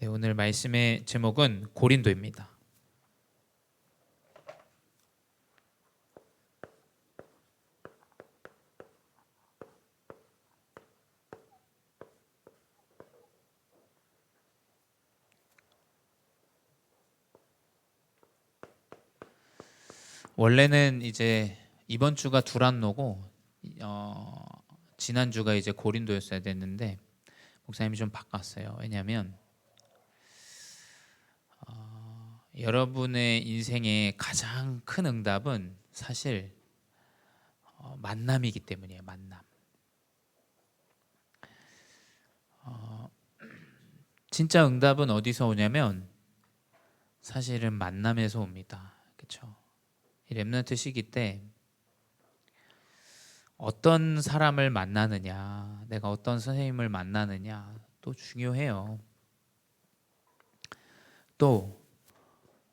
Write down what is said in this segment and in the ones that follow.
네, 오늘 말씀의 제목은 고린도입니다. 원래는 이제 이번 주가 두란노고 지난 주가 이제 고린도였어야 됐는데 목사님이 좀 바꿨어요. 왜냐하면 여러분의 인생의 가장 큰 응답은 사실 만남이기 때문이에요. 만남. 진짜 응답은 어디서 오냐면 사실은 만남에서 옵니다. 그렇죠? 이 렘넌트 시기 때 어떤 사람을 만나느냐, 내가 어떤 선생님을 만나느냐 또 중요해요. 또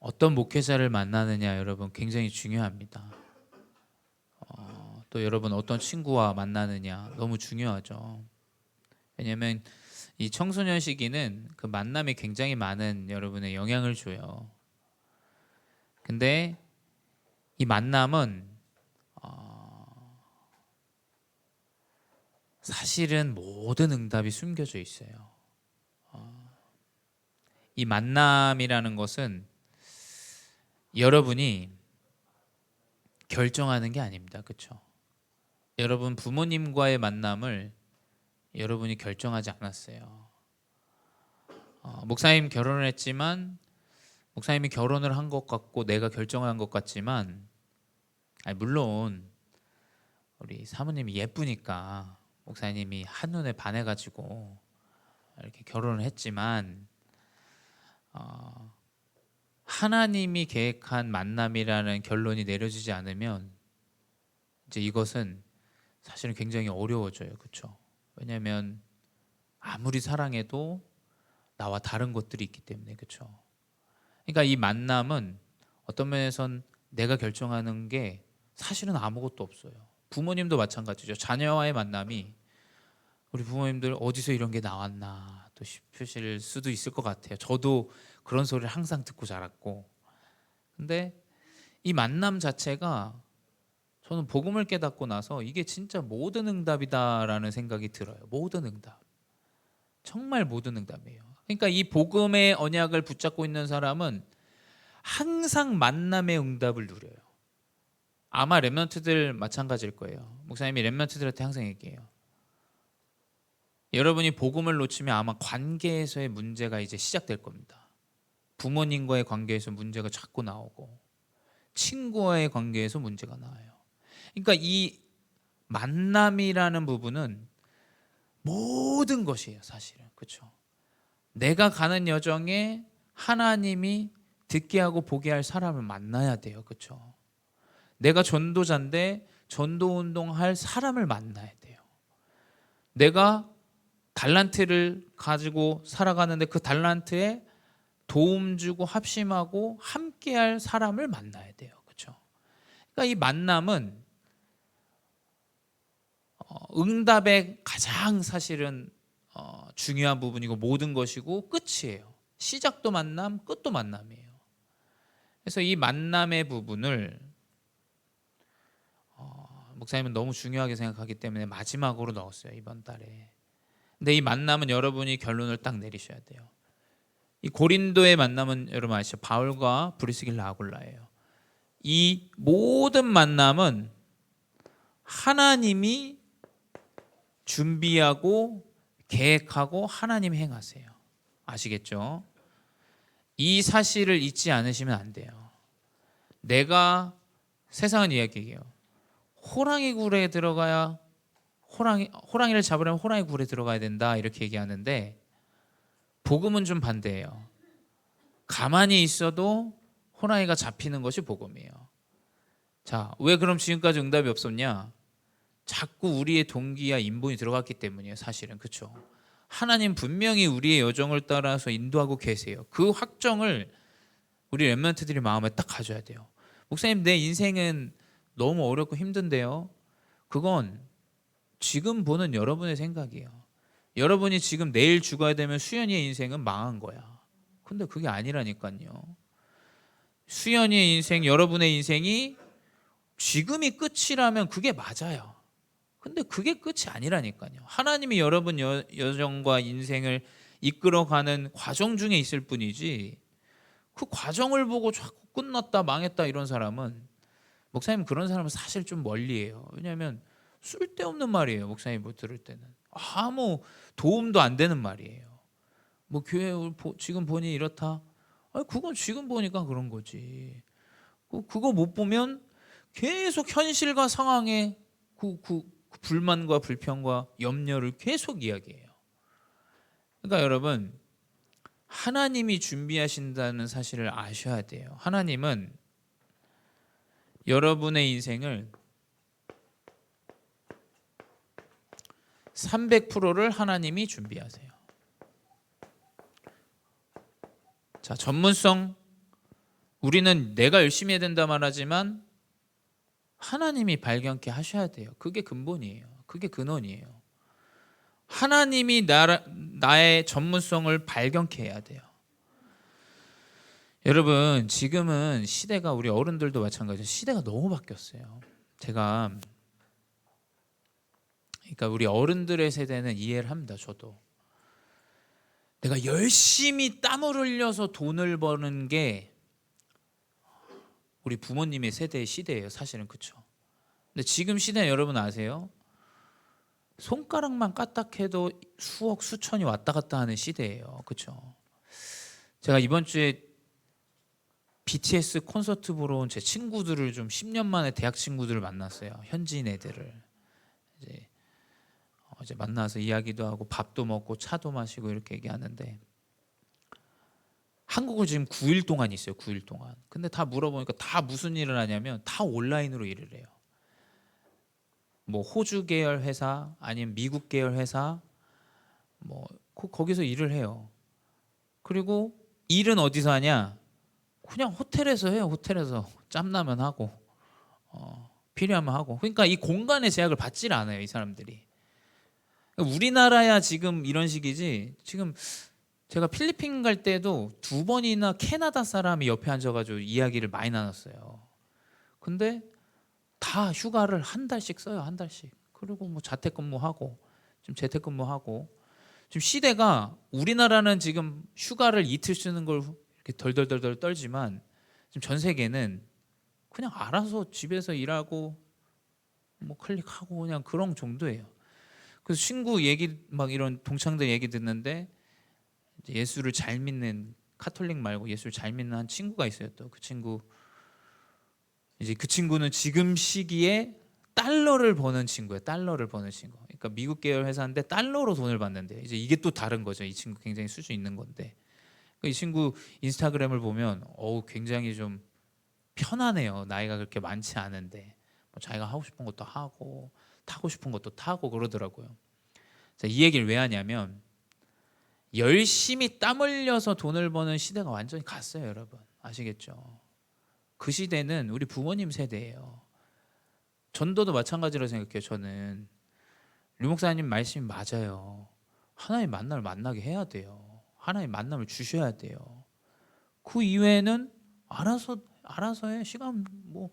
어떤 목회자를 만나느냐 여러분 굉장히 중요합니다. 또 여러분 어떤 친구와 만나느냐 너무 중요하죠. 왜냐하면 이 청소년 시기는 그 만남이 굉장히 많은 여러분의 영향을 줘요. 근데 이 만남은 사실은 모든 응답이 숨겨져 있어요. 이 만남이라는 것은 여러분이 결정하는 게 아닙니다. 그렇죠? 여러분 부모님과의 만남을 여러분이 결정하지 않았어요. 목사님 결혼을 했지만 목사님이 결혼을 한 것 같고 내가 결정한 것 같지만 물론 우리 사모님이 예쁘니까 목사님이 한눈에 반해가지고 이렇게 결혼을 했지만 하나님이 계획한 만남이라는 결론이 내려지지 않으면 이제 이것은 사실은 굉장히 어려워져요. 그렇죠? 왜냐하면 아무리 사랑해도 나와 다른 것들이 있기 때문에. 그렇죠? 그러니까 이 만남은 어떤 면에선 내가 결정하는 게 사실은 아무것도 없어요. 부모님도 마찬가지죠. 자녀와의 만남이 우리 부모님들 어디서 이런 게 나왔나 또 싶으실 수도 있을 것 같아요. 저도 그런 소리를 항상 듣고 자랐고, 근데 이 만남 자체가 저는 복음을 깨닫고 나서 이게 진짜 모든 응답이다라는 생각이 들어요. 모든 응답, 정말 모든 응답이에요. 그러니까 이 복음의 언약을 붙잡고 있는 사람은 항상 만남의 응답을 누려요. 아마 렘넌트들 마찬가지일 거예요. 목사님이 렘넌트들한테 항상 얘기해요. 여러분이 복음을 놓치면 아마 관계에서의 문제가 이제 시작될 겁니다. 부모님과의 관계에서 문제가 자꾸 나오고 친구와의 관계에서 문제가 나와요. 그러니까 이 만남이라는 부분은 모든 것이에요. 사실은. 그렇죠? 내가 가는 여정에 하나님이 듣게 하고 보게 할 사람을 만나야 돼요. 그렇죠? 내가 전도자인데 전도 운동할 사람을 만나야 돼요. 내가 달란트를 가지고 살아가는데 그 달란트에 도움 주고 합심하고 함께할 사람을 만나야 돼요. 그렇죠? 그러니까 이 만남은 응답의 가장 사실은 중요한 부분이고 모든 것이고 끝이에요. 시작도 만남, 끝도 만남이에요. 그래서 이 만남의 부분을 목사님은 너무 중요하게 생각하기 때문에 마지막으로 넣었어요. 이번 달에. 근데 이 만남은 여러분이 결론을 딱 내리셔야 돼요. 이 고린도의 만남은 여러분 아시죠? 바울과 브리스길라 아굴라예요. 이 모든 만남은 하나님이 준비하고 계획하고 하나님 행하세요. 아시겠죠? 이 사실을 잊지 않으시면 안 돼요. 내가 세상은 이야기해요. 호랑이 굴에 들어가야 호랑이를 잡으려면 호랑이 굴에 들어가야 된다 이렇게 얘기하는데 복음은 좀 반대예요. 가만히 있어도 호랑이가 잡히는 것이 복음이에요. 자, 왜 그럼 지금까지 응답이 없었냐? 자꾸 우리의 동기와 인본이 들어갔기 때문이에요. 사실은. 그렇죠? 하나님 분명히 우리의 여정을 따라서 인도하고 계세요. 그 확정을 우리 렘넌트들이 마음에 딱 가져야 돼요. 목사님, 내 인생은 너무 어렵고 힘든데요. 그건 지금 보는 여러분의 생각이에요. 여러분이 지금 내일 죽어야 되면 수연이의 인생은 망한 거야. 근데 그게 아니라니까요. 수연이의 인생, 여러분의 인생이 지금이 끝이라면 그게 맞아요. 근데 그게 끝이 아니라니까요. 하나님이 여러분 여정과 인생을 이끌어가는 과정 중에 있을 뿐이지, 그 과정을 보고 자꾸 끝났다 망했다 이런 사람은, 목사님 그런 사람은 사실 좀 멀리해요. 왜냐하면 쓸데없는 말이에요. 목사님 뭐 들을 때는 아무 도움도 안 되는 말이에요. 뭐 교회 지금 보니 이렇다. 아니 그건 지금 보니까 그런 거지. 그거 못 보면 계속 현실과 상황에 그 불만과 불평과 염려를 계속 이야기해요. 그러니까 여러분, 하나님이 준비하신다는 사실을 아셔야 돼요. 하나님은 여러분의 인생을 300%를 하나님이 준비하세요. 자, 전문성, 우리는 내가 열심히 해야 된다 말하지만 하나님이 발견케 하셔야 돼요. 그게 근본이에요. 그게 근원이에요. 하나님이 나의 전문성을 발견케 해야 돼요. 여러분, 지금은 시대가, 우리 어른들도 마찬가지예요. 시대가 너무 바뀌었어요. 그러니까 우리 어른들의 세대는 이해를 합니다. 저도 내가 열심히 땀을 흘려서 돈을 버는 게 우리 부모님의 세대의 시대예요. 사실은. 그렇죠. 근데 지금 시대는 여러분 아세요? 손가락만 까딱해도 수억 수천이 왔다 갔다 하는 시대예요. 그렇죠. 제가 이번 주에 BTS 콘서트 보러 온 제 친구들을, 좀 10년 만에 대학 친구들을 만났어요. 현지인 애들을 이제 만나서 이야기도 하고 밥도 먹고 차도 마시고 이렇게 얘기하는데, 한국을 지금 9일 동안 있어요. 9일 동안. 근데 다 물어보니까 다 무슨 일을 하냐면 다 온라인으로 일을 해요. 뭐 호주 계열 회사 아니면 미국 계열 회사, 뭐 거기서 일을 해요. 그리고 일은 어디서 하냐? 그냥 호텔에서 해요. 호텔에서 짬나면 하고 필요하면 하고. 그러니까 이 공간의 제약을 받질 않아요. 이 사람들이. 우리나라야 지금 이런 식이지, 지금 제가 필리핀 갈 때도 2번이나 캐나다 사람이 옆에 앉아가지고 이야기를 많이 나눴어요. 근데 다 휴가를 한 달씩 써요. 한 달씩. 그리고 뭐 자택근무하고, 지금 재택근무하고. 지금 시대가, 우리나라는 지금 휴가를 이틀 쓰는 걸 이렇게 덜덜덜덜 떨지만, 지금 전 세계는 그냥 알아서 집에서 일하고 뭐 클릭하고 그냥 그런 정도예요. 그래서 친구 얘기, 막 이런 동창들 얘기 듣는데, 예수를 잘 믿는, 카톨릭 말고 예수를 잘 믿는 한 친구가 있어요. 또 그 친구, 이제 그 친구는 지금 시기에 달러를 버는 친구예요. 달러를 버는 친구. 그러니까 미국 계열 회사인데 달러로 돈을 받는데, 이제 이게 또 다른 거죠. 이 친구 굉장히 수준 있는 건데, 이 친구 인스타그램을 보면 굉장히 좀 편하네요. 나이가 그렇게 많지 않은데 뭐 자기가 하고 싶은 것도 하고 타고 싶은 것도 타고 그러더라고요. 자, 이 얘기를 왜 하냐면, 열심히 땀 흘려서 돈을 버는 시대가 완전히 갔어요. 여러분 아시겠죠? 그 시대는 우리 부모님 세대예요. 전도도 마찬가지로 생각해요. 저는 류 목사님 말씀이 맞아요. 하나님 만남을 만나게 해야 돼요. 하나님 만남을 주셔야 돼요. 그 이외에는 알아서 해. 시간 뭐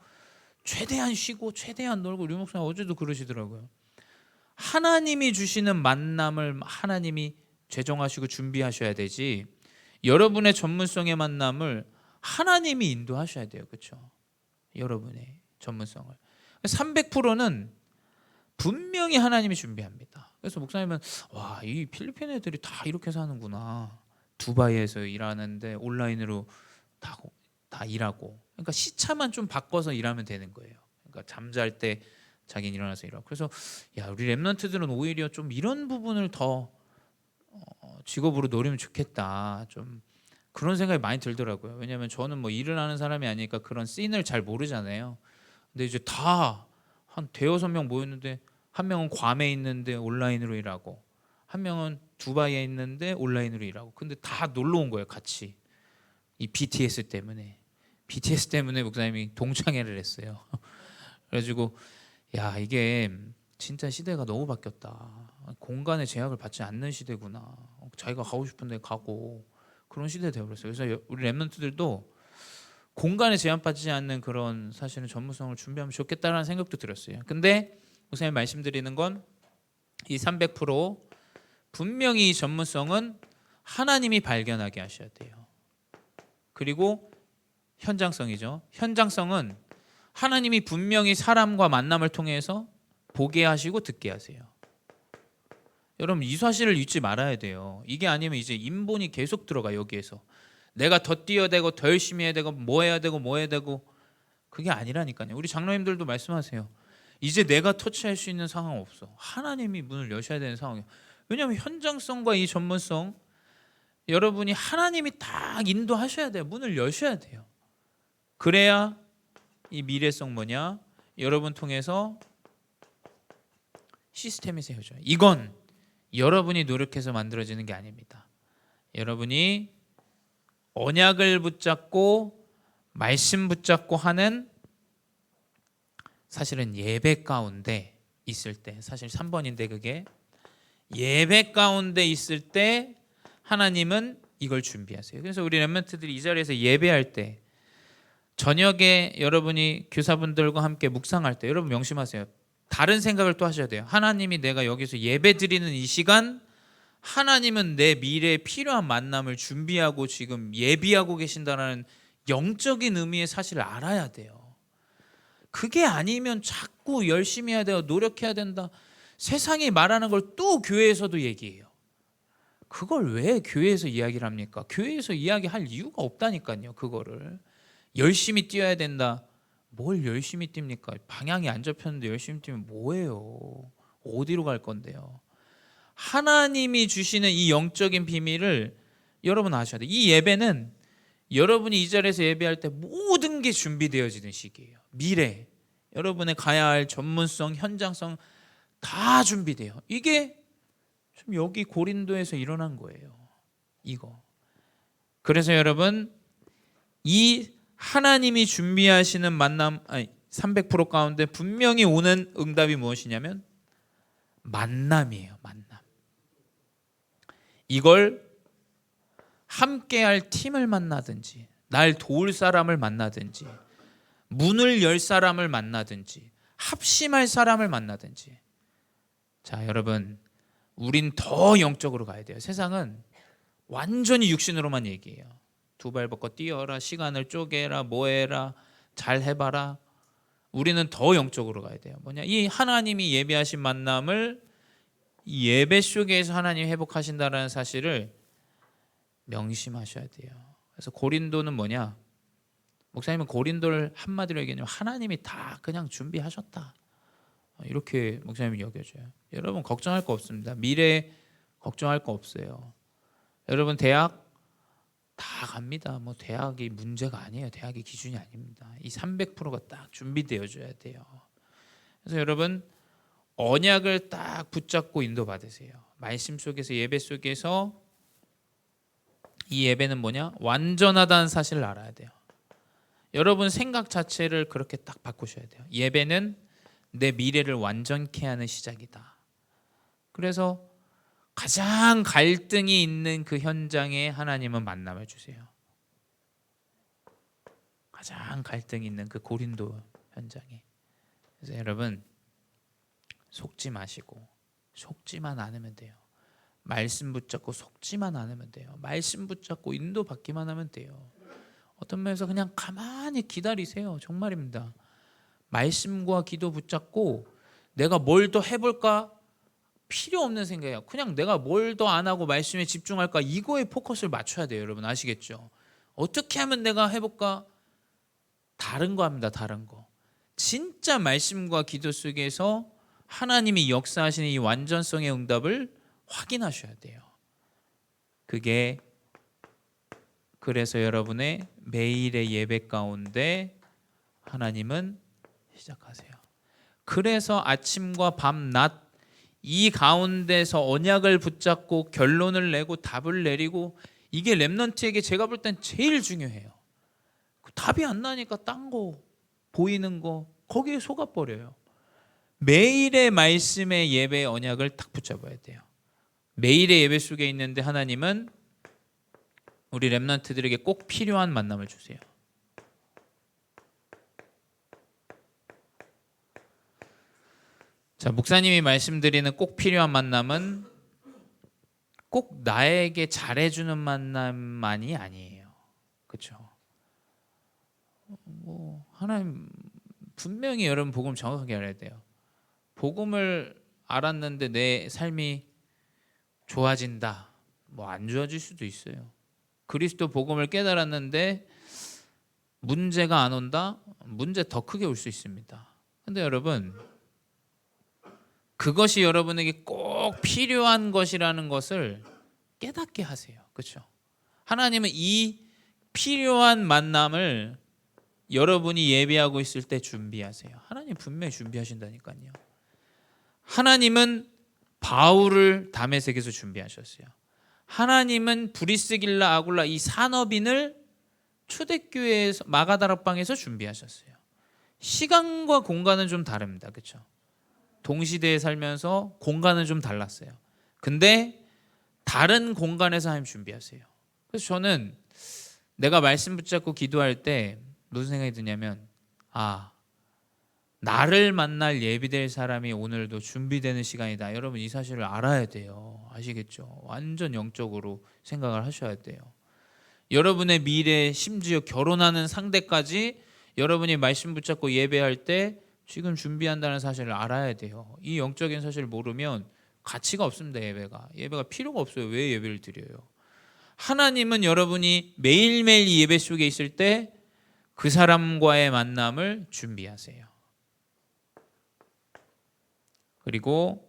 최대한 쉬고 최대한 놀고. 류 목사님 어제도 그러시더라고요. 하나님이 주시는 만남을 하나님이 제정하시고 준비하셔야 되지, 여러분의 전문성의 만남을 하나님이 인도하셔야 돼요. 그렇죠? 여러분의 전문성을 300%는 분명히 하나님이 준비합니다. 그래서 목사님은, 와, 이 필리핀 애들이 다 이렇게 사는구나. 두바이에서 일하는데 온라인으로 다 일하고. 그러니까 시차만 좀 바꿔서 일하면 되는 거예요. 그러니까 잠잘 때 자기는 일어나서 일하고. 그래서 우리 랩런트들은 오히려 좀 이런 부분을 더 직업으로 노리면 좋겠다, 좀 그런 생각이 많이 들더라고요. 왜냐하면 저는 뭐 일을 하는 사람이 아니니까 그런 씬을 잘 모르잖아요. 근데 이제 다 한 대여섯 명 모였는데, 한 명은 괌에 있는데 온라인으로 일하고, 한 명은 두바이에 있는데 온라인으로 일하고. 근데 다 놀러 온 거예요. 같이. 이 BTS 때문에 목사님이 동창회를 했어요. 그래가지고, 이게 진짜 시대가 너무 바뀌었다. 공간의 제약을 받지 않는 시대구나. 자기가 가고 싶은 데 가고, 그런 시대가 되어버렸어요. 그래서 우리 렘넌트들도 공간에 제한받지 않는 그런 사실은 전문성을 준비하면 좋겠다라는 생각도 들었어요. 근데 목사님 말씀드리는 건 이 300% 분명히 이 전문성은 하나님이 발견하게 하셔야 돼요. 그리고 현장성이죠. 현장성은 하나님이 분명히 사람과 만남을 통해서 보게 하시고 듣게 하세요. 여러분 이 사실을 잊지 말아야 돼요. 이게 아니면 이제 인본이 계속 들어가 여기에서 내가 더 뛰어대고 더 열심히 해야 되고 뭐 해야 되고 뭐 해야 되고 그게 아니라니까요. 우리 장로님들도 말씀하세요. 이제 내가 터치할 수 있는 상황 없어. 하나님이 문을 여셔야 되는 상황이에요. 왜냐하면 현장성과 이 전문성 여러분이 하나님이 딱 인도하셔야 돼요. 문을 여셔야 돼요. 그래야 이 미래성 뭐냐? 여러분 통해서 시스템이 세워져요. 이건 여러분이 노력해서 만들어지는 게 아닙니다. 여러분이 언약을 붙잡고 말씀 붙잡고 하는 사실은 예배 가운데 있을 때 사실 3번인데 그게 예배 가운데 있을 때 하나님은 이걸 준비하세요. 그래서 우리 렘넌트들이 이 자리에서 예배할 때 저녁에 여러분이 교사분들과 함께 묵상할 때 여러분 명심하세요. 다른 생각을 또 하셔야 돼요. 하나님이 내가 여기서 예배 드리는 이 시간 하나님은 내 미래에 필요한 만남을 준비하고 지금 예비하고 계신다는 영적인 의미의 사실을 알아야 돼요. 그게 아니면 자꾸 열심히 해야 돼요. 노력해야 된다. 세상이 말하는 걸 또 교회에서도 얘기해요. 그걸 왜 교회에서 이야기를 합니까? 교회에서 이야기할 이유가 없다니까요. 그거를 열심히 뛰어야 된다. 뭘 열심히 뜁니까? 방향이 안 잡혔는데 열심히 뛰면 뭐예요? 어디로 갈 건데요? 하나님이 주시는 이 영적인 비밀을 여러분 아셔야 돼요. 이 예배는 여러분이 이 자리에서 예배할 때 모든 게 준비되어지는 시기예요. 미래, 여러분의 가야 할 전문성, 현장성 다 준비돼요. 이게 좀 여기 고린도에서 일어난 거예요. 이거. 그래서 여러분 이 하나님이 준비하시는 만남 300% 가운데 분명히 오는 응답이 무엇이냐면 만남이에요. 만남. 이걸 함께할 팀을 만나든지 날 도울 사람을 만나든지 문을 열 사람을 만나든지 합심할 사람을 만나든지 자 여러분 우린 더 영적으로 가야 돼요. 세상은 완전히 육신으로만 얘기해요. 두 발 벗고 뛰어라 시간을 쪼개라 뭐해라 잘 해봐라. 우리는 더 영적으로 가야 돼요. 뭐냐 이 하나님이 예배하신 만남을 이 예배 속에서 하나님이 회복하신다는 사실을 명심하셔야 돼요. 그래서 고린도는 뭐냐 목사님은 고린도를 한마디로 얘기하면 하나님이 다 그냥 준비하셨다 이렇게 목사님이 여겨져요. 여러분 걱정할 거 없습니다. 미래 걱정할 거 없어요. 여러분 대학 다 갑니다. 뭐 대학이 문제가 아니에요. 대학이 기준이 아닙니다. 이 300%가 딱 준비되어져야 돼요. 그래서 여러분 언약을 딱 붙잡고 인도받으세요. 말씀 속에서 예배 속에서 이 예배는 뭐냐? 완전하다는 사실을 알아야 돼요. 여러분 생각 자체를 그렇게 딱 바꾸셔야 돼요. 예배는 내 미래를 완전케 하는 시작이다. 그래서 가장 갈등이 있는 그 현장에 하나님은 만남을 주세요. 가장 갈등이 있는 그 고린도 현장에. 그래서 여러분 속지 마시고 속지만 않으면 돼요. 말씀 붙잡고 속지만 않으면 돼요. 말씀 붙잡고 인도받기만 하면 돼요. 어떤 면에서 그냥 가만히 기다리세요. 정말입니다. 말씀과 기도 붙잡고 내가 뭘 더 해볼까? 필요 없는 생각이에요. 그냥 내가 뭘 더 안 하고 말씀에 집중할까? 이거에 포커스를 맞춰야 돼요. 여러분 아시겠죠? 어떻게 하면 내가 해볼까? 다른 거 합니다. 다른 거. 진짜 말씀과 기도 속에서 하나님이 역사하시는 이 완전성의 응답을 확인하셔야 돼요. 그게 그래서 여러분의 매일의 예배 가운데 하나님은 시작하세요. 그래서 아침과 밤, 낮 이 가운데서 언약을 붙잡고 결론을 내고 답을 내리고 이게 렘넌트에게 제가 볼 땐 제일 중요해요. 답이 안 나니까 딴 거 보이는 거 거기에 속아버려요. 매일의 말씀의 예배 언약을 딱 붙잡아야 돼요. 매일의 예배 속에 있는데 하나님은 우리 렘넌트들에게 꼭 필요한 만남을 주세요. 자, 목사님이 말씀드리는 꼭 필요한 만남은 꼭 나에게 잘해주는 만남만이 아니에요. 그렇죠? 하나님 분명히 여러분 복음 정확하게 알아야 돼요. 복음을 알았는데 내 삶이 좋아진다. 안 좋아질 수도 있어요. 그리스도 복음을 깨달았는데 문제가 안 온다? 문제 더 크게 올 수 있습니다. 근데 여러분, 그것이 여러분에게 꼭 필요한 것이라는 것을 깨닫게 하세요. 그렇죠? 하나님은 이 필요한 만남을 여러분이 예배하고 있을 때 준비하세요. 하나님 분명히 준비하신다니까요. 하나님은 바울을 다메섹에서 준비하셨어요. 하나님은 브리스길라 아굴라 이 산업인을 초대교회에서 마가다락방에서 준비하셨어요. 시간과 공간은 좀 다릅니다. 그렇죠? 동시대에 살면서 공간은 좀 달랐어요. 근데 다른 공간에서 하나님 준비하세요. 그래서 저는 내가 말씀 붙잡고 기도할 때 무슨 생각이 드냐면 나를 만날 예비될 사람이 오늘도 준비되는 시간이다. 여러분 이 사실을 알아야 돼요. 아시겠죠? 완전 영적으로 생각을 하셔야 돼요. 여러분의 미래, 심지어 결혼하는 상대까지 여러분이 말씀 붙잡고 예배할 때 지금 준비한다는 사실을 알아야 돼요. 이 영적인 사실을 모르면 가치가 없습니다. 예배가 필요가 없어요. 왜 예배를 드려요? 하나님은 여러분이 매일매일 이 예배 속에 있을 때 그 사람과의 만남을 준비하세요. 그리고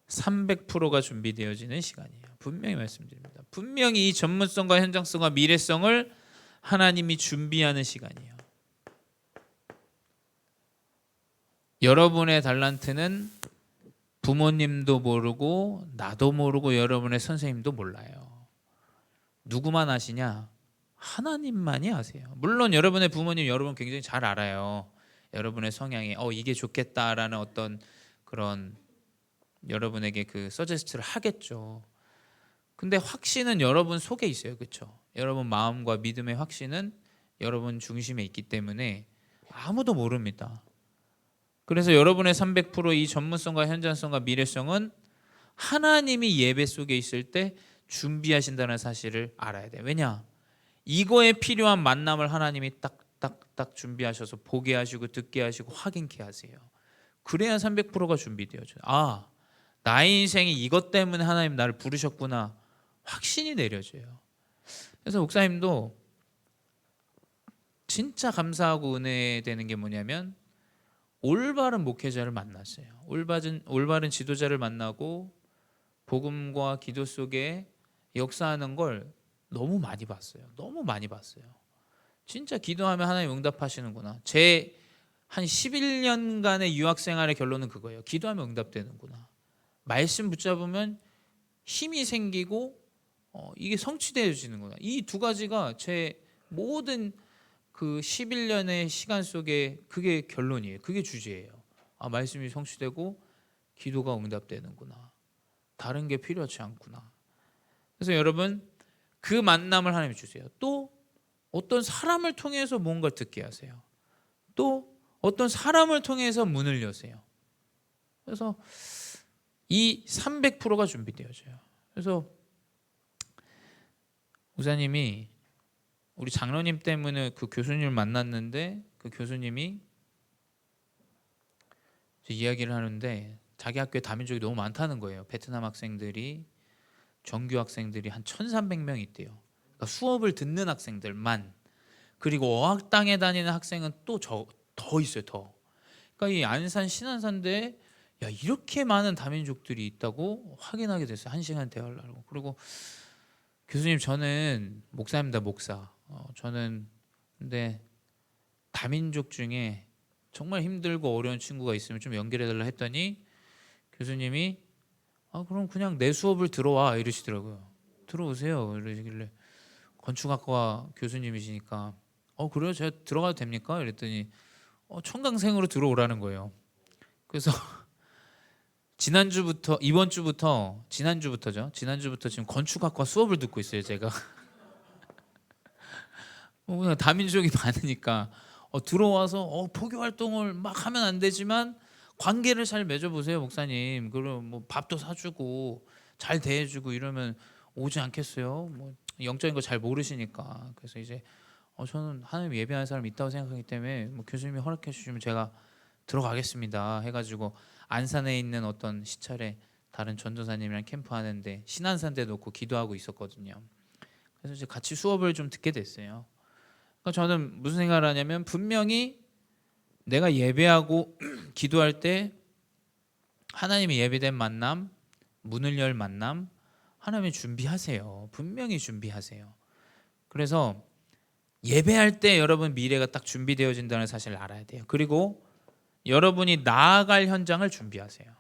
300%가 준비되어지는 시간이에요. 분명히 말씀드립니다. 분명히 이 전문성과 현장성과 미래성을 하나님이 준비하는 시간이에요. 여러분의 달란트는 부모님도 모르고 나도 모르고 여러분의 선생님도 몰라요. 누구만 아시냐? 하나님만이 아세요. 물론 여러분의 부모님 여러분 굉장히 잘 알아요. 여러분의 성향이 이게 좋겠다라는 어떤 그런 여러분에게 그 서제스트를 하겠죠. 근데 확신은 여러분 속에 있어요. 그렇죠? 여러분 마음과 믿음의 확신은 여러분 중심에 있기 때문에 아무도 모릅니다. 그래서 여러분의 300%이 전문성과 현장성과 미래성은 하나님이 예배 속에 있을 때 준비하신다는 사실을 알아야 돼요. 왜냐? 이거에 필요한 만남을 하나님이 딱딱딱 준비하셔서 보게 하시고 듣게 하시고 확인케 하세요. 그래야 300%가 준비되어져요. 나의 인생이 이것 때문에 하나님 나를 부르셨구나. 확신이 내려져요. 그래서 목사님도 진짜 감사하고 은혜되는 게 뭐냐면 올바른 목회자를 만났어요. 올바른 지도자를 만나고 복음과 기도 속에 역사하는 걸 너무 많이 봤어요. 너무 많이 봤어요. 진짜 기도하면 하나님 응답하시는구나. 제 한 11년간의 유학 생활의 결론은 그거예요. 기도하면 응답되는구나. 말씀 붙잡으면 힘이 생기고 이게 성취되어지는구나. 이 두 가지가 제 모든 그 11년의 시간 속에 그게 결론이에요. 그게 주제예요. 말씀이 성취되고 기도가 응답되는구나. 다른 게 필요하지 않구나. 그래서 여러분 그 만남을 하나님이 주세요. 또 어떤 사람을 통해서 뭔가를 듣게 하세요. 또 어떤 사람을 통해서 문을 여세요. 그래서 이 300%가 준비되어져요. 그래서 목사님이 우리 장로님 때문에 그 교수님을 만났는데 그 교수님이 이야기를 하는데 자기 학교에 다민족이 너무 많다는 거예요. 베트남 학생들이 정규 학생들이 한 1,300명 있대요. 그러니까 수업을 듣는 학생들만. 그리고 어학당에 다니는 학생은 또 더 있어요. 더. 그러니까 이 안산 신안산대에 이렇게 많은 다민족들이 있다고 확인하게 됐어요. 1시간 대화를 하고. 그리고 교수님 저는 목사입니다. 목사. 저는 근데 다민족 중에 정말 힘들고 어려운 친구가 있으면 좀 연결해달라 했더니 교수님이 그럼 그냥 내 수업을 들어와 이러시더라고요. 들어오세요 이러시길래 건축학과 교수님이시니까 그래요? 제가 들어가도 됩니까? 이랬더니 청강생으로 들어오라는 거예요. 그래서 지난주부터 지난주부터 지금 건축학과 수업을 듣고 있어요. 제가 그냥 다민족이 많으니까 들어와서 포교 활동을 막 하면 안 되지만 관계를 잘 맺어보세요, 목사님. 그럼 뭐 밥도 사주고 잘 대해주고 이러면 오지 않겠어요? 뭐 영적인 거 잘 모르시니까. 그래서 이제 저는 하나님 예배하는 사람 있다고 생각하기 때문에 뭐 교수님이 허락해 주시면 제가 들어가겠습니다 해가지고 안산에 있는 어떤 시찰에 다른 전도사님이랑 캠프하는데 신안산대 놓고 기도하고 있었거든요. 그래서 이제 같이 수업을 좀 듣게 됐어요. 그러니까 저는 무슨 생각을 하냐면 분명히 내가 예배하고 기도할 때 하나님이 예배된 만남, 문을 열 만남 하나님이 준비하세요. 분명히 준비하세요. 그래서 예배할 때 여러분 미래가 딱 준비되어진다는 사실을 알아야 돼요. 그리고 여러분이 나아갈 현장을 준비하세요.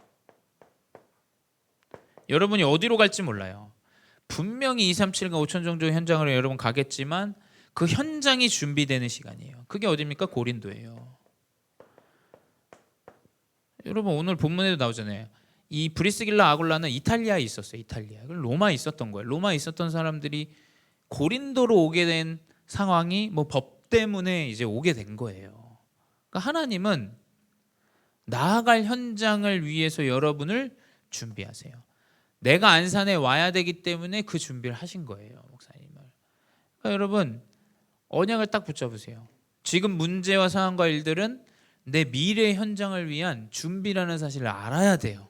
여러분이 어디로 갈지 몰라요. 분명히 237과 5천 정도의 현장으로 여러분 가겠지만 그 현장이 준비되는 시간이에요. 그게 어디입니까? 고린도예요. 여러분 오늘 본문에도 나오잖아요. 이 브리스길라 아굴라는 이탈리아에 있었어요. 이탈리아. 로마에 있었던 거예요. 로마에 있었던 사람들이 고린도로 오게 된 상황이 뭐 법 때문에 이제 오게 된 거예요. 그러니까 하나님은 나아갈 현장을 위해서 여러분을 준비하세요. 내가 안산에 와야 되기 때문에 그 준비를 하신 거예요, 목사님을. 그러니까 여러분 언약을 딱 붙잡으세요. 지금 문제와 상황과 일들은 내 미래 현장을 위한 준비라는 사실을 알아야 돼요.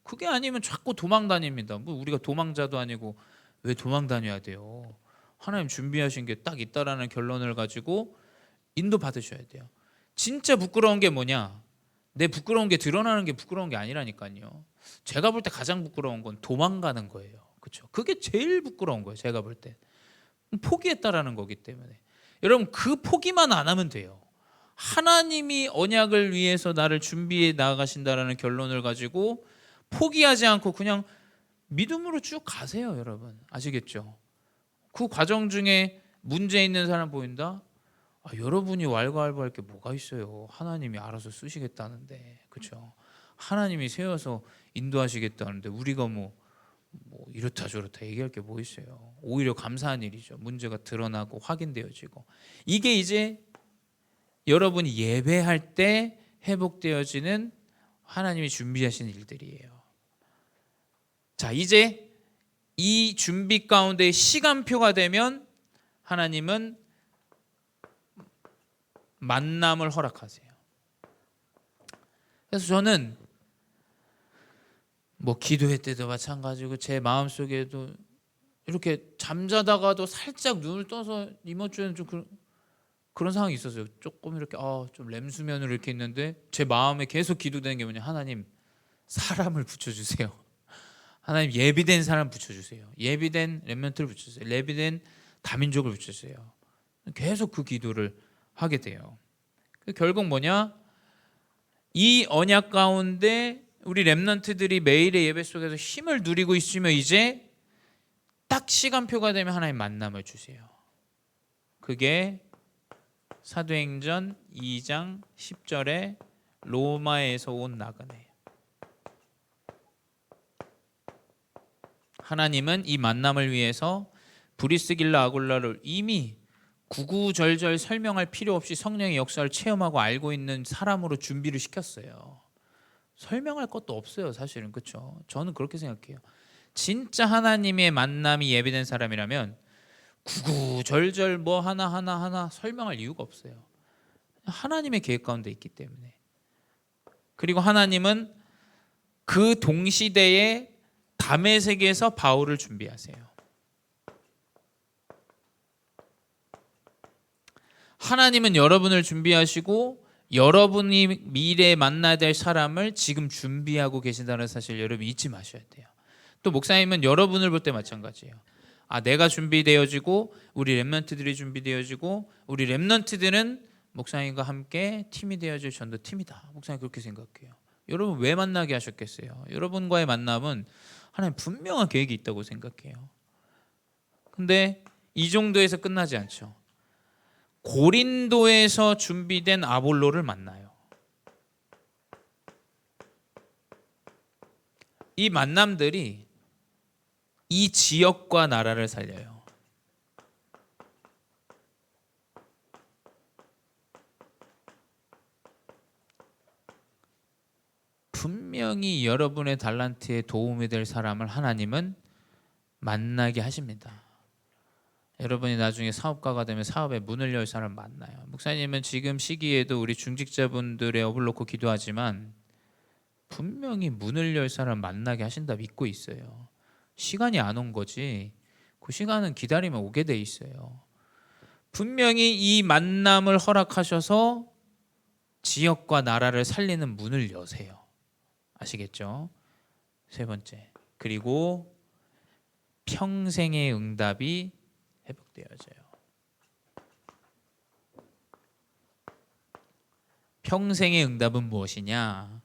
그게 아니면 자꾸 도망 다닙니다. 뭐 우리가 도망자도 아니고 왜 도망 다녀야 돼요? 하나님 준비하신 게 딱 있다라는 결론을 가지고 인도 받으셔야 돼요. 진짜 부끄러운 게 뭐냐? 내 부끄러운 게 드러나는 게 부끄러운 게 아니라니까요. 제가 볼 때 가장 부끄러운 건 도망가는 거예요. 그렇죠? 그게 제일 부끄러운 거예요. 제가 볼 때. 포기했다라는 거기 때문에. 여러분 그 포기만 안 하면 돼요. 하나님이 언약을 위해서 나를 준비해 나가신다라는 결론을 가지고 포기하지 않고 그냥 믿음으로 쭉 가세요, 여러분. 아시겠죠? 그 과정 중에 문제 있는 사람 보인다? 여러분이 왈가왈부할 게 뭐가 있어요? 하나님이 알아서 쓰시겠다는데, 그렇죠? 하나님이 세워서 인도하시겠다는데 우리가 뭐 이렇다 저렇다 얘기할 게 뭐 있어요? 오히려 감사한 일이죠. 문제가 드러나고 확인되어지고 이게 이제 여러분이 예배할 때 회복되어지는 하나님이 준비하신 일들이에요. 자, 이제 이 준비 가운데 시간표가 되면 하나님은 만남을 허락하세요. 그래서 저는 뭐 기도회 때도 마찬가지고 제 마음속에도 이렇게 잠자다가도 살짝 눈을 떠서 이번 주에는 좀 그런 상황이 있었어요. 조금 이렇게 좀 렘수면으로 이렇게 있는데 제 마음에 계속 기도되는 게 뭐냐? 하나님 사람을 붙여주세요. 하나님 예비된 사람 붙여주세요. 예비된 렘넌트를 붙여주세요. 예비된 다민족을 붙여주세요. 계속 그 기도를 하게 돼요. 결국 뭐냐? 이 언약 가운데 우리 렘넌트들이 매일의 예배 속에서 힘을 누리고 있으며 이제 딱 시간표가 되면 하나님 만남을 주세요. 그게 사도행전 2장 10절에 로마에서 온 나그네. 하나님은 이 만남을 위해서 브리스길라 아굴라를 이미 구구절절 설명할 필요 없이 성령의 역사를 체험하고 알고 있는 사람으로 준비를 시켰어요. 설명할 것도 없어요, 사실은. 그렇죠? 저는 그렇게 생각해요. 진짜 하나님의 만남이 예비된 사람이라면 구구절절 뭐 하나 설명할 이유가 없어요. 하나님의 계획 가운데 있기 때문에. 그리고 하나님은 그 동시대에 다메섹에서 바울을 준비하세요. 하나님은 여러분을 준비하시고 여러분이 미래에 만나야 될 사람을 지금 준비하고 계신다는 사실 여러분 잊지 마셔야 돼요. 또 목사님은 여러분을 볼 때 마찬가지예요. 내가 준비되어지고 우리 렘넌트들이 준비되어지고 우리 렘넌트들은 목사님과 함께 팀이 되어질 전도팀이다. 목사님 그렇게 생각해요. 여러분 왜 만나게 하셨겠어요? 여러분과의 만남은 하나님 분명한 계획이 있다고 생각해요. 근데 이 정도에서 끝나지 않죠. 고린도에서 준비된 아볼로를 만나요. 이 만남들이 이 지역과 나라를 살려요. 분명히 여러분의 달란트에 도움이 될 사람을 하나님은 만나게 하십니다. 여러분이 나중에 사업가가 되면 사업에 문을 열 사람 만나요. 목사님은 지금 시기에도 우리 중직자분들의 업을 놓고 기도하지만 분명히 문을 열 사람 만나게 하신다 믿고 있어요. 시간이 안 온 거지 그 시간은 기다리면 오게 돼 있어요. 분명히 이 만남을 허락하셔서 지역과 나라를 살리는 문을 여세요. 아시겠죠? 세 번째, 그리고 평생의 응답이 회복되어져요. 평생의 응답은 무엇이냐?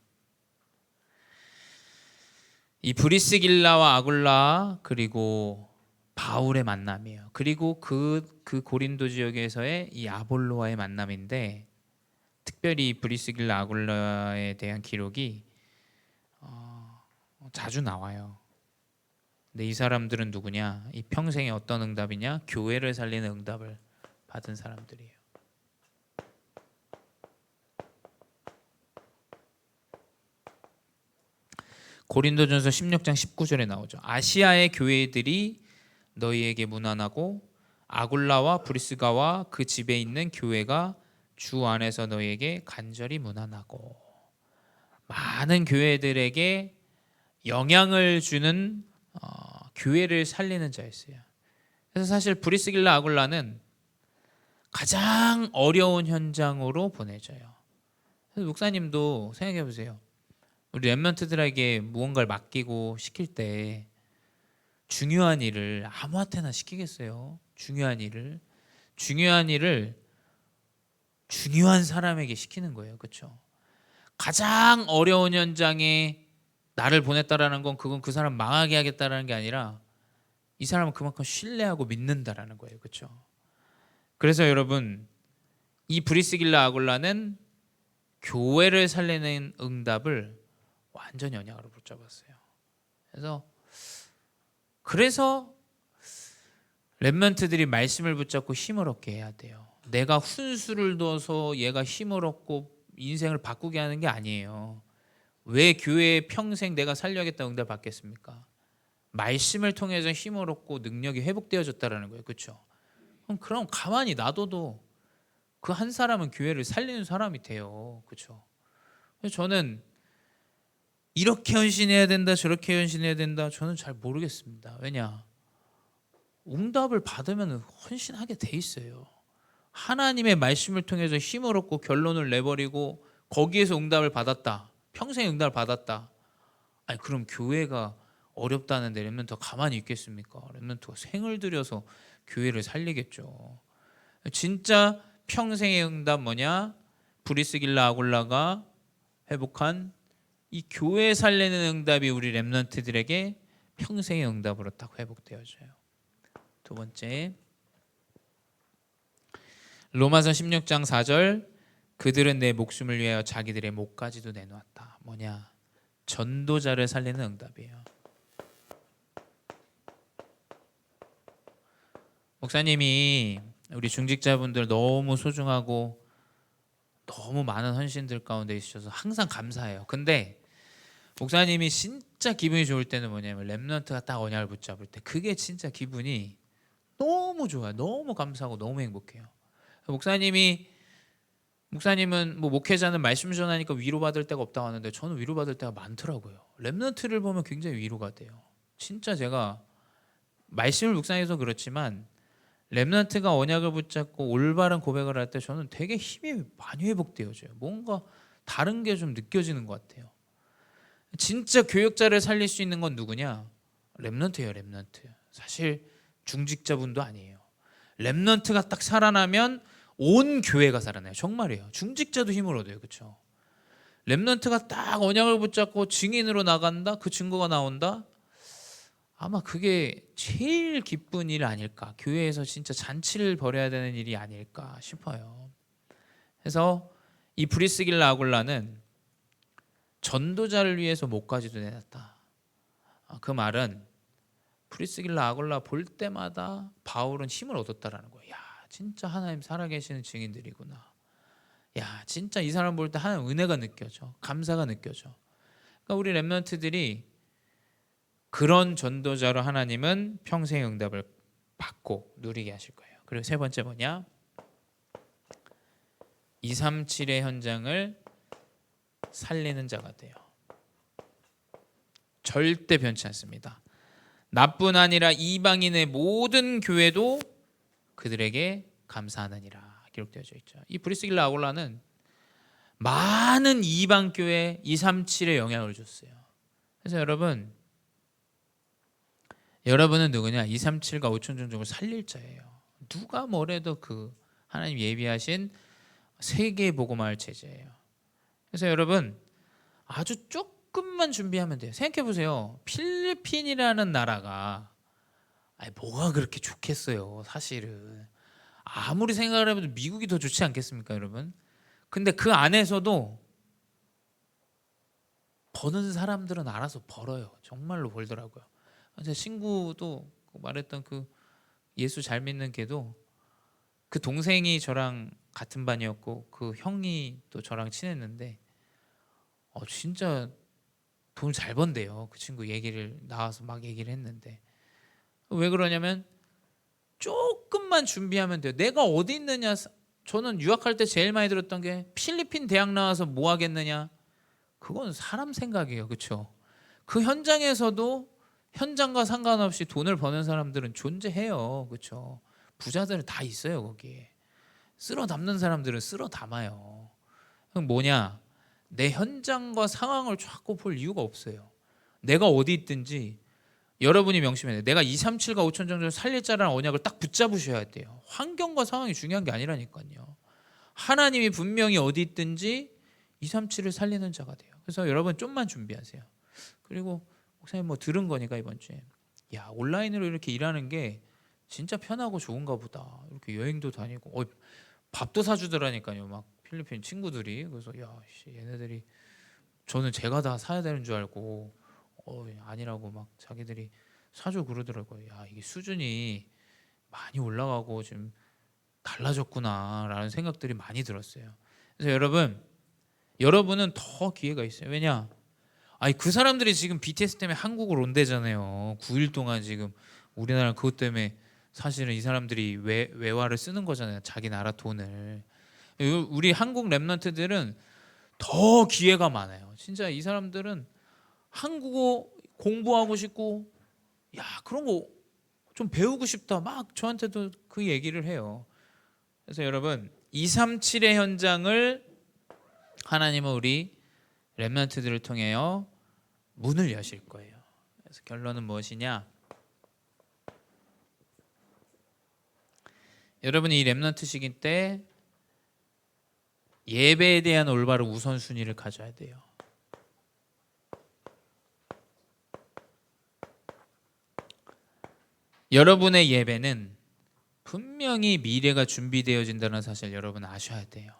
이 브리스길라와 아굴라 그리고 바울의 만남이에요. 그리고 그 고린도 지역에서의 이 아볼로와의 만남인데, 특별히 브리스길라 아굴라에 대한 기록이 자주 나와요. 근데 이 사람들은 누구냐? 이 평생에 어떤 응답이냐? 교회를 살리는 응답을 받은 사람들이에요. 고린도전서 16장 19절에 나오죠. 아시아의 교회들이 너희에게 문안하고 아굴라와 브리스가와 그 집에 있는 교회가 주 안에서 너희에게 간절히 문안하고. 많은 교회들에게 영향을 주는 교회를 살리는 자였어요. 그래서 사실 브리스길라 아굴라는 가장 어려운 현장으로 보내져요. 그래서 목사님도 생각해 보세요. 우리 렘넌트들에게 무언가를 맡기고 시킬 때 중요한 일을 아무한테나 시키겠어요? 중요한 일을 중요한 사람에게 시키는 거예요. 그렇죠? 가장 어려운 현장에 나를 보냈다라는 건 그건 그 사람 망하게 하겠다라는 게 아니라 이 사람은 그만큼 신뢰하고 믿는다라는 거예요. 그렇죠? 그래서 여러분, 이 브리스길라 아굴라는 교회를 살리는 응답을 완전 연약으로 붙잡았어요. 그래서 렘넌트들이 말씀을 붙잡고 힘을 얻게 해야 돼요. 내가 훈수를 둬서 얘가 힘을 얻고 인생을 바꾸게 하는 게 아니에요. 왜 교회에 평생 내가 살려야겠다 응답 받겠습니까? 말씀을 통해서 힘을 얻고 능력이 회복되어졌다라는 거예요. 그렇죠? 그럼 가만히 놔둬도 그 한 사람은 교회를 살리는 사람이 돼요. 그렇죠? 저는 이렇게 헌신해야 된다, 저렇게 헌신해야 된다, 저는 잘 모르겠습니다. 왜냐? 응답을 받으면 헌신하게 돼 있어요. 하나님의 말씀을 통해서 힘을 얻고 결론을 내버리고 거기에서 응답을 받았다, 평생 응답을 받았다. 아니 그럼 교회가 어렵다는데 렘넌트가 가만히 있겠습니까? 렘넌트가 생을 들여서 교회를 살리겠죠. 진짜 평생의 응답 뭐냐? 브리스길라 아굴라가 회복한 이 교회 살리는 응답이 우리 렘넌트들에게 평생의 응답으로 딱 회복되어져요. 두 번째, 로마서 16장 4절, 그들은 내 목숨을 위하여 자기들의 목까지도 내놓았다. 뭐냐? 전도자를 살리는 응답이에요. 목사님이 우리 중직자분들 너무 소중하고 너무 많은 헌신들 가운데 있으셔서 항상 감사해요. 근데 목사님이 진짜 기분이 좋을 때는 뭐냐면 렘넌트가 딱 언약을 붙잡을 때, 그게 진짜 기분이 너무 좋아요. 너무 감사하고 너무 행복해요. 목사님은 뭐 목회자는 말씀 전하니까 위로받을 데가 없다고 하는데 저는 위로받을 때가 많더라고요. 렘넌트를 보면 굉장히 위로가 돼요. 진짜 제가 말씀을 묵상해서 그렇지만 렘넌트가 언약을 붙잡고 올바른 고백을 할 때 저는 되게 힘이 많이 회복되어져요. 뭔가 다른 게 좀 느껴지는 것 같아요. 진짜 교역자를 살릴 수 있는 건 누구냐? 렘넌트예요. 렘넌트. 사실 중직자분도 아니에요. 렘넌트가 딱 살아나면 온 교회가 살아나요. 정말이에요. 중직자도 힘을 얻어요. 그렇죠? 렘넌트가 딱 언약을 붙잡고 증인으로 나간다. 그 증거가 나온다. 아마 그게 제일 기쁜 일 아닐까. 교회에서 진짜 잔치를 벌여야 되는 일이 아닐까 싶어요. 그래서 이 브리스길라 아굴라는 전도자를 위해서 목까지도 내놨다. 그 말은 브리스길라 아굴라 볼 때마다 바울은 힘을 얻었다라는 거예요. 야, 진짜 하나님 살아계시는 증인들이구나. 야, 진짜 이 사람 볼 때 하나님 은혜가 느껴져. 감사가 느껴져. 그러니까 우리 렘넌트들이 그런 전도자로 하나님은 평생 응답을 받고 누리게 하실 거예요. 그리고 세 번째 뭐냐? 237의 현장을 살리는 자가 돼요. 절대 변치 않습니다. 나뿐 아니라 이방인의 모든 교회도 그들에게 감사하느니라 기록되어져 있죠. 이 브리스길라 아굴라는 많은 이방 교회 237에 영향을 줬어요. 그래서 여러분은 누구냐? 237과 5천 종족을 살릴 자예요. 누가 뭐래도 그 하나님 예비하신 세계 복음화할 체제예요. 그래서 여러분 아주 조금만 준비하면 돼요. 생각해 보세요. 필리핀이라는 나라가 뭐가 그렇게 좋겠어요. 사실은 아무리 생각을 해봐도 미국이 더 좋지 않겠습니까, 여러분? 근데 그 안에서도 버는 사람들은 알아서 벌어요. 정말로 벌더라고요. 제 친구도 말했던 그 예수 잘 믿는 걔도 그 동생이 저랑 같은 반이었고 그 형이 또 저랑 친했는데 진짜 돈 잘 번대요. 그 친구 얘기를 나와서 막 얘기를 했는데 왜 그러냐면 조금만 준비하면 돼요. 내가 어디 있느냐. 저는 유학할 때 제일 많이 들었던 게 필리핀 대학 나와서 뭐 하겠느냐. 그건 사람 생각이에요. 그렇죠? 그 현장에서도 현장과 상관없이 돈을 버는 사람들은 존재해요. 그렇죠? 부자들은 다 있어요. 거기에 쓸어 담는 사람들은 쓸어 담아요. 그럼 뭐냐? 내 현장과 상황을 자꾸 볼 이유가 없어요. 내가 어디 있든지 여러분이 명심해야 돼요. 내가 237과 5천 정도 살릴 자라는 언약을 딱 붙잡으셔야 돼요. 환경과 상황이 중요한 게 아니라니까요. 하나님이 분명히 어디 있든지 237을 살리는 자가 돼요. 그래서 여러분 좀만 준비하세요. 그리고 목사님 뭐 들은 거니까 이번 주에 야 온라인으로 이렇게 일하는 게 진짜 편하고 좋은가 보다. 이렇게 여행도 다니고 밥도 사주더라니까요. 막 필리핀 친구들이. 그래서 야 얘네들이 저는 제가 다 사야 되는 줄 알고 아니라고 막 자기들이 사줘 그러더라고요. 야 이게 수준이 많이 올라가고 지금 달라졌구나라는 생각들이 많이 들었어요. 그래서 여러분은 더 기회가 있어요. 왜냐? 그 사람들이 지금 BTS 때문에 한국을 온대잖아요. 9일 동안 지금 우리나라 그것 때문에 사실은 이 사람들이 외화를 쓰는 거잖아요. 자기 나라 돈을. 우리 한국 랩런트들은 더 기회가 많아요. 진짜 이 사람들은 한국어 공부하고 싶고 야 그런 거 좀 배우고 싶다 막 저한테도 그 얘기를 해요. 그래서 여러분 237의 현장을 하나님은 우리 랩런트들을 통하여 문을 여실 거예요. 그래서 결론은 무엇이냐? 여러분이 이 랩런트 시기 때 예배에 대한 올바른 우선순위를 가져야 돼요. 여러분의 예배는 분명히 미래가 준비되어진다는 사실 여러분 아셔야 돼요.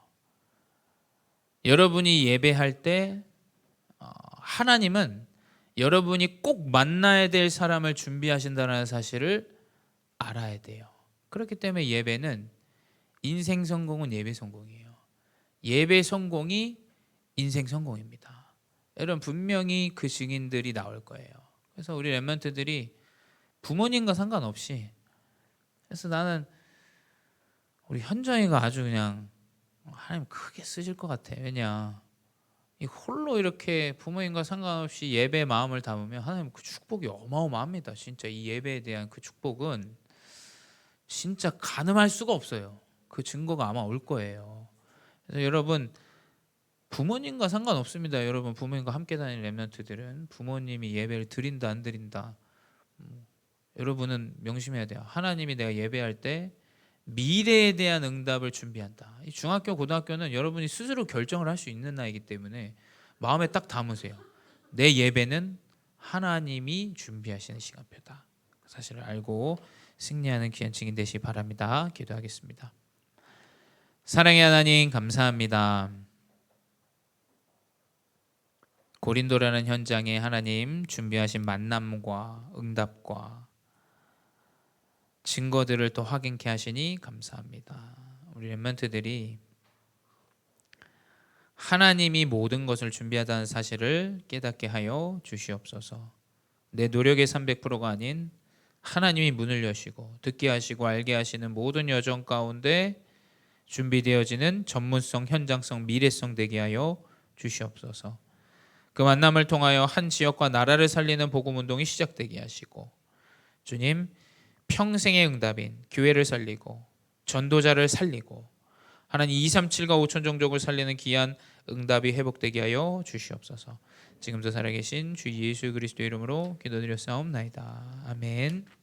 여러분이 예배할 때 하나님은 여러분이 꼭 만나야 될 사람을 준비하신다는 사실을 알아야 돼요. 그렇기 때문에 예배는 인생 성공은 예배 성공이에요. 예배 성공이 인생 성공입니다. 여러분 분명히 그 증인들이 나올 거예요. 그래서 우리 랩런트들이 부모님과 상관없이 그래서 나는 우리 현정이가 아주 그냥 하나님 크게 쓰실 것 같아. 왜냐 이 홀로 이렇게 부모님과 상관없이 예배의 마음을 담으면 하나님 그 축복이 어마어마합니다. 진짜 이 예배에 대한 그 축복은 진짜 가늠할 수가 없어요. 그 증거가 아마 올 거예요. 그래서 여러분 부모님과 상관없습니다. 여러분 부모님과 함께 다니는 랩런트들은 부모님이 예배를 드린다 안 드린다 여러분은 명심해야 돼요. 하나님이 내가 예배할 때 미래에 대한 응답을 준비한다. 이 중학교 고등학교는 여러분이 스스로 결정을 할 수 있는 나이기 때문에 마음에 딱 담으세요. 내 예배는 하나님이 준비하시는 시간표다. 사실을 알고 승리하는 귀한 증인 되시기 바랍니다. 기도하겠습니다. 사랑의 하나님 감사합니다. 고린도라는 현장에 하나님 준비하신 만남과 응답과 증거들을 또 확인케 하시니 감사합니다. 우리 렘넌트들이 하나님이 모든 것을 준비하다는 사실을 깨닫게 하여 주시옵소서. 내 노력의 300%가 아닌 하나님이 문을 여시고 듣게 하시고 알게 하시는 모든 여정 가운데 준비되어지는 전문성, 현장성, 미래성 되게 하여 주시옵소서. 그 만남을 통하여 한 지역과 나라를 살리는 복음 운동이 시작되게 하시고, 주님, 평생의 응답인 교회를 살리고 전도자를 살리고 하나님 237과 5천 종족을 살리는 귀한 응답이 회복되게 하여 주시옵소서. 지금도 살아계신 주 예수 그리스도 이름으로 기도드렸사옵나이다. 아멘.